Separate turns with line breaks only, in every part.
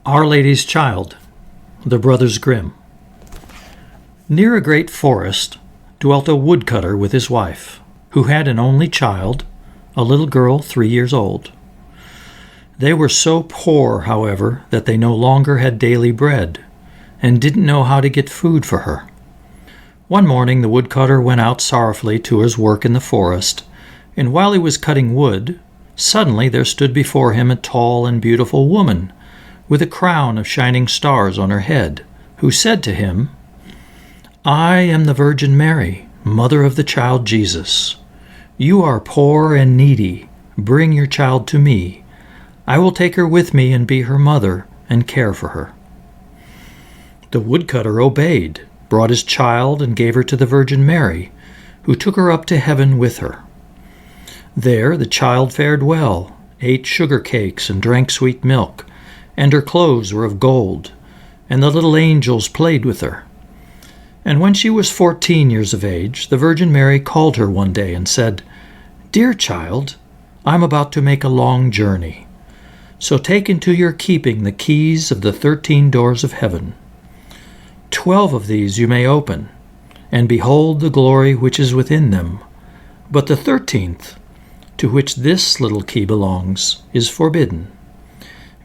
Our Lady's Child, The Brothers Grimm. Near a great forest dwelt a woodcutter with his wife, who had an only child, a little girl 3 years old. They were so poor, however, that they no longer had daily bread, and didn't know how to get food for her. One morning the woodcutter went out sorrowfully to his work in the forest, and while he was cutting wood, suddenly there stood before him a tall and beautiful woman, with a crown of shining stars on her head, who said to him, "I am the Virgin Mary, mother of the child Jesus. You are poor and needy. Bring your child to me. I will take her with me and be her mother and care for her." The woodcutter obeyed, brought his child, and gave her to the Virgin Mary, who took her up to heaven with her. There the child fared well, ate sugar cakes and drank sweet milk, and her clothes were of gold, and the little angels played with her. And when she was 14 years of age, the Virgin Mary called her one day and said, "Dear child, I am about to make a long journey, so take into your keeping the keys of the 13 doors of heaven. 12 of these you may open, and behold the glory which is within them, but the 13th, to which this little key belongs, is forbidden.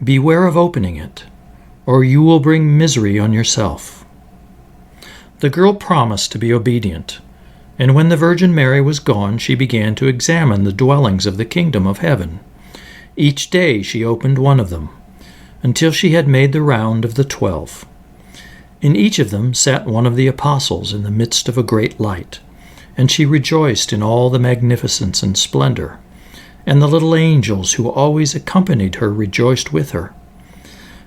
Beware of opening it, or you will bring misery on yourself." The girl promised to be obedient, and when the Virgin Mary was gone, she began to examine the dwellings of the kingdom of heaven. Each day she opened one of them, until she had made the round of the 12. In each of them sat one of the apostles in the midst of a great light, and she rejoiced in all the magnificence and splendor, and the little angels who always accompanied her rejoiced with her.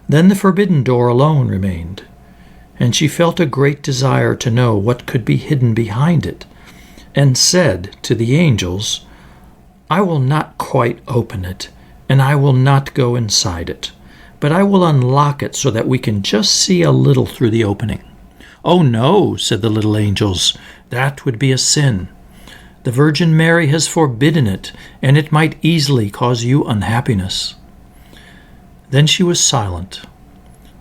Then the forbidden door alone remained, and she felt a great desire to know what could be hidden behind it, and said to the angels, "I will not quite open it, and I will not go inside it, but I will unlock it so that we can just see a little through the opening." "Oh no," said the little angels, "that would be a sin. The Virgin Mary has forbidden it, and it might easily cause you unhappiness." Then she was silent,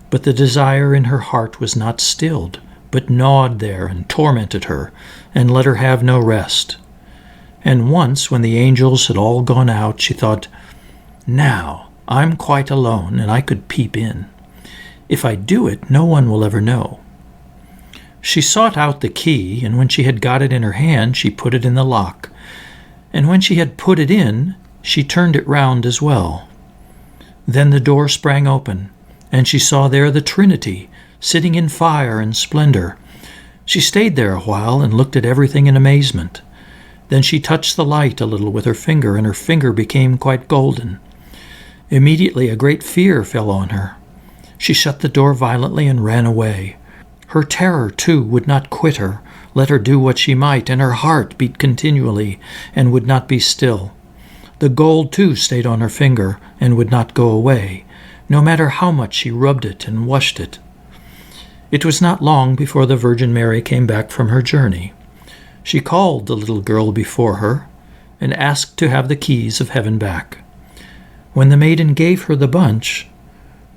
but the desire in her heart was not stilled, but gnawed there and tormented her, and let her have no rest. And once, when the angels had all gone out, she thought, "Now I'm quite alone, and I could peep in. If I do it, no one will ever know." She sought out the key, and when she had got it in her hand, she put it in the lock. And when she had put it in, she turned it round as well. Then the door sprang open, and she saw there the Trinity, sitting in fire and splendor. She stayed there a while and looked at everything in amazement. Then she touched the light a little with her finger, and her finger became quite golden. Immediately a great fear fell on her. She shut the door violently and ran away. Her terror, too, would not quit her, let her do what she might, and her heart beat continually and would not be still. The gold, too, stayed on her finger and would not go away, no matter how much she rubbed it and washed it. It was not long before the Virgin Mary came back from her journey. She called the little girl before her and asked to have the keys of heaven back. When the maiden gave her the bunch,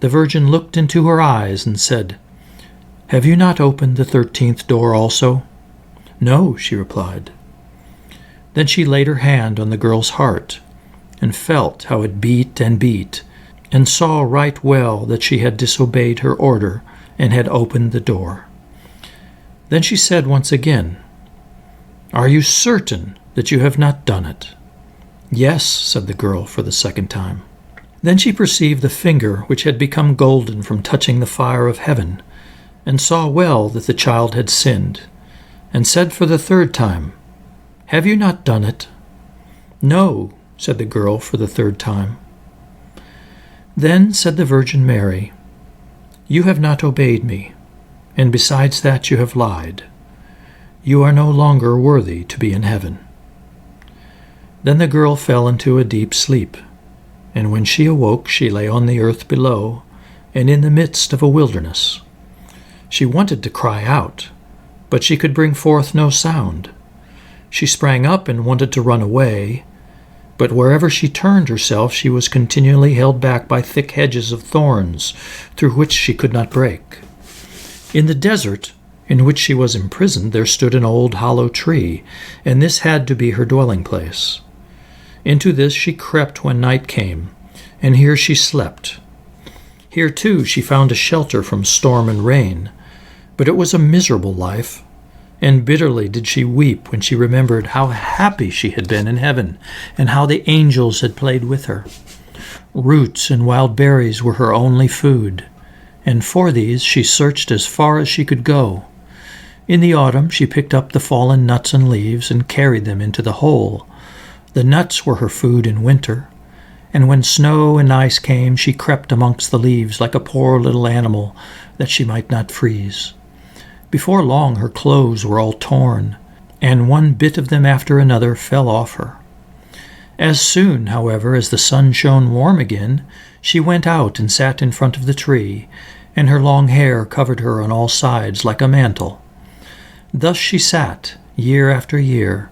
the Virgin looked into her eyes and said, "Have you not opened the 13th door also?" "No," she replied. Then she laid her hand on the girl's heart, and felt how it beat and beat, and saw right well that she had disobeyed her order and had opened the door. Then she said once again, "Are you certain that you have not done it?" "Yes," said the girl for the second time. Then she perceived the finger which had become golden from touching the fire of heaven, and saw well that the child had sinned, and said for the third time, "Have you not done it?" "No," said the girl for the third time. Then said the Virgin Mary, "You have not obeyed me, and besides that you have lied. You are no longer worthy to be in heaven." Then the girl fell into a deep sleep, and when she awoke she lay on the earth below, and in the midst of a wilderness. She wanted to cry out, but she could bring forth no sound. She sprang up and wanted to run away, But wherever she turned herself, she was continually held back by thick hedges of thorns, through which she could not break. In the desert, in which she was imprisoned, there stood an old hollow tree, and this had to be her dwelling place. Into this she crept when night came, and here she slept. Here, too, she found a shelter from storm and rain, but it was a miserable life, and bitterly did she weep when she remembered how happy she had been in heaven, and how the angels had played with her. Roots and wild berries were her only food, and for these she searched as far as she could go. In the autumn she picked up the fallen nuts and leaves and carried them into the hole. The nuts were her food in winter, and when snow and ice came, she crept amongst the leaves like a poor little animal, that she might not freeze. Before long her clothes were all torn, and one bit of them after another fell off her. As soon, however, as the sun shone warm again, she went out and sat in front of the tree, and her long hair covered her on all sides like a mantle. Thus she sat, year after year,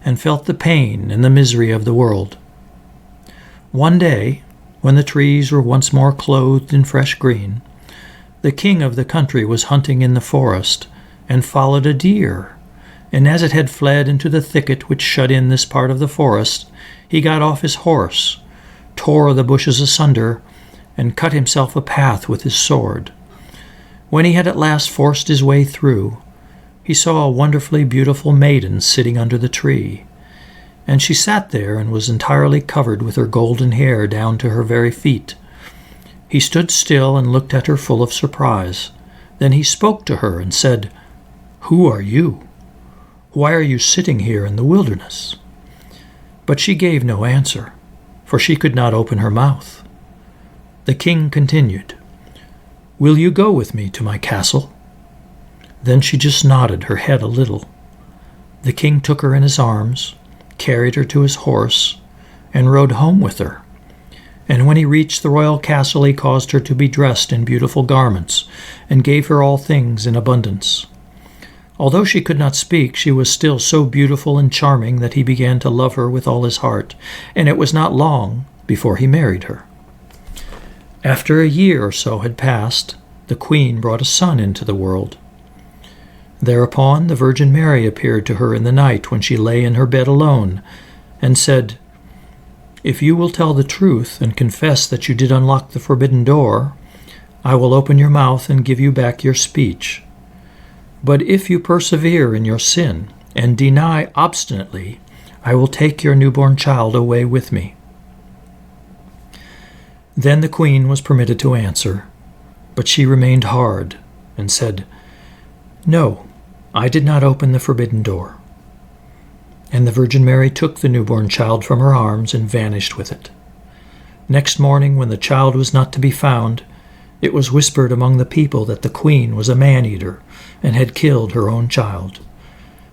and felt the pain and the misery of the world. One day, when the trees were once more clothed in fresh green, the king of the country was hunting in the forest, and followed a deer, and as it had fled into the thicket which shut in this part of the forest, he got off his horse, tore the bushes asunder, and cut himself a path with his sword. When he had at last forced his way through, he saw a wonderfully beautiful maiden sitting under the tree, and she sat there and was entirely covered with her golden hair down to her very feet. He stood still and looked at her full of surprise. Then he spoke to her and said, "Who are you? Why are you sitting here in the wilderness?" But she gave no answer, for she could not open her mouth. The king continued, "Will you go with me to my castle?" Then she just nodded her head a little. The king took her in his arms, carried her to his horse, and rode home with her. And when he reached the royal castle, he caused her to be dressed in beautiful garments, and gave her all things in abundance. Although she could not speak, she was still so beautiful and charming that he began to love her with all his heart, and it was not long before he married her. After a year or so had passed, the queen brought a son into the world. Thereupon the Virgin Mary appeared to her in the night when she lay in her bed alone, and said, "If you will tell the truth and confess that you did unlock the forbidden door, I will open your mouth and give you back your speech. But if you persevere in your sin and deny obstinately, I will take your newborn child away with me." Then the queen was permitted to answer, but she remained hard and said, "No, I did not open the forbidden door." And the Virgin Mary took the newborn child from her arms and vanished with it. Next morning, when the child was not to be found, it was whispered among the people that the queen was a man-eater and had killed her own child.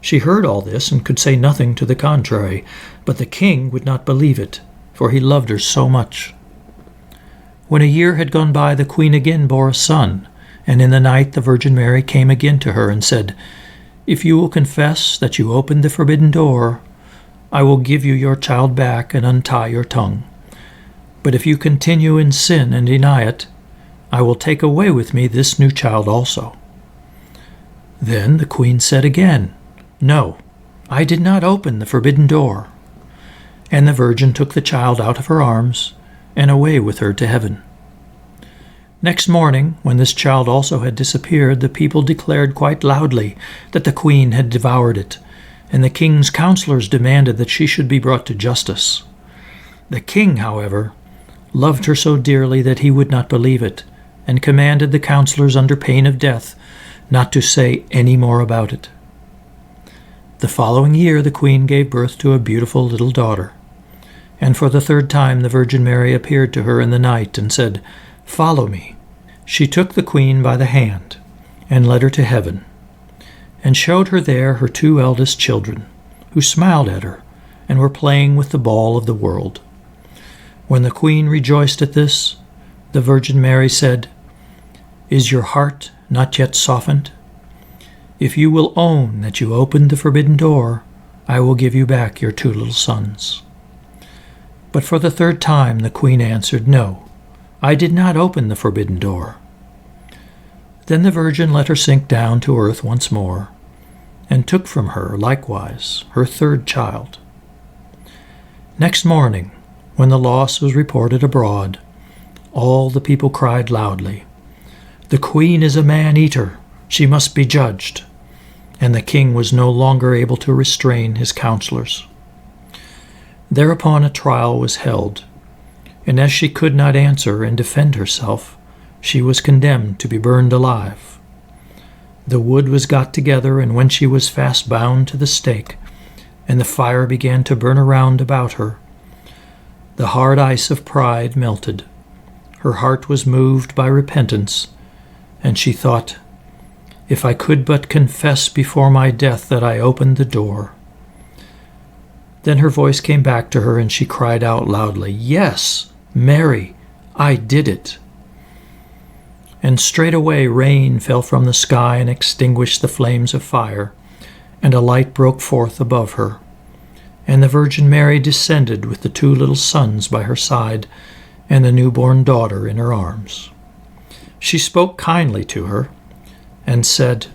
She heard all this and could say nothing to the contrary, but the king would not believe it, for he loved her so much. When a year had gone by, the queen again bore a son, and in the night the Virgin Mary came again to her and said, "If you will confess that you opened the forbidden door, I will give you your child back and untie your tongue. But if you continue in sin and deny it, I will take away with me this new child also." Then the queen said again, "No, I did not open the forbidden door." And the Virgin took the child out of her arms and away with her to heaven. Next morning, when this child also had disappeared, the people declared quite loudly that the queen had devoured it, and the king's counselors demanded that she should be brought to justice. The king, however, loved her so dearly that he would not believe it, and commanded the counselors under pain of death not to say any more about it. The following year the queen gave birth to a beautiful little daughter, and for the third time the Virgin Mary appeared to her in the night and said, "Follow me." She took the queen by the hand and led her to heaven, and showed her there her two eldest children, who smiled at her and were playing with the ball of the world. When the queen rejoiced at this, the Virgin Mary said, "Is your heart not yet softened? If you will own that you opened the forbidden door, I will give you back your two little sons." But for the third time the queen answered, "No, I did not open the forbidden door." Then the virgin let her sink down to earth once more, and took from her likewise her third child. Next morning, when the loss was reported abroad, all the people cried loudly, "The queen is a man-eater, she must be judged." And the king was no longer able to restrain his counselors. Thereupon a trial was held, and as she could not answer and defend herself, she was condemned to be burned alive. The wood was got together, and when she was fast bound to the stake, and the fire began to burn around about her, the hard ice of pride melted. Her heart was moved by repentance, and she thought, "If I could but confess before my death that I opened the door." Then her voice came back to her, and she cried out loudly, "Yes, Mary, I did it." And straightway rain fell from the sky and extinguished the flames of fire, and a light broke forth above her. And the Virgin Mary descended with the two little sons by her side and the newborn daughter in her arms. She spoke kindly to her and said,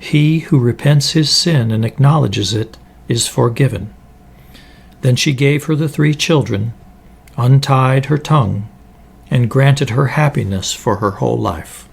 "He who repents his sin and acknowledges it is forgiven." Then she gave her the 3 children, untied her tongue, and granted her happiness for her whole life.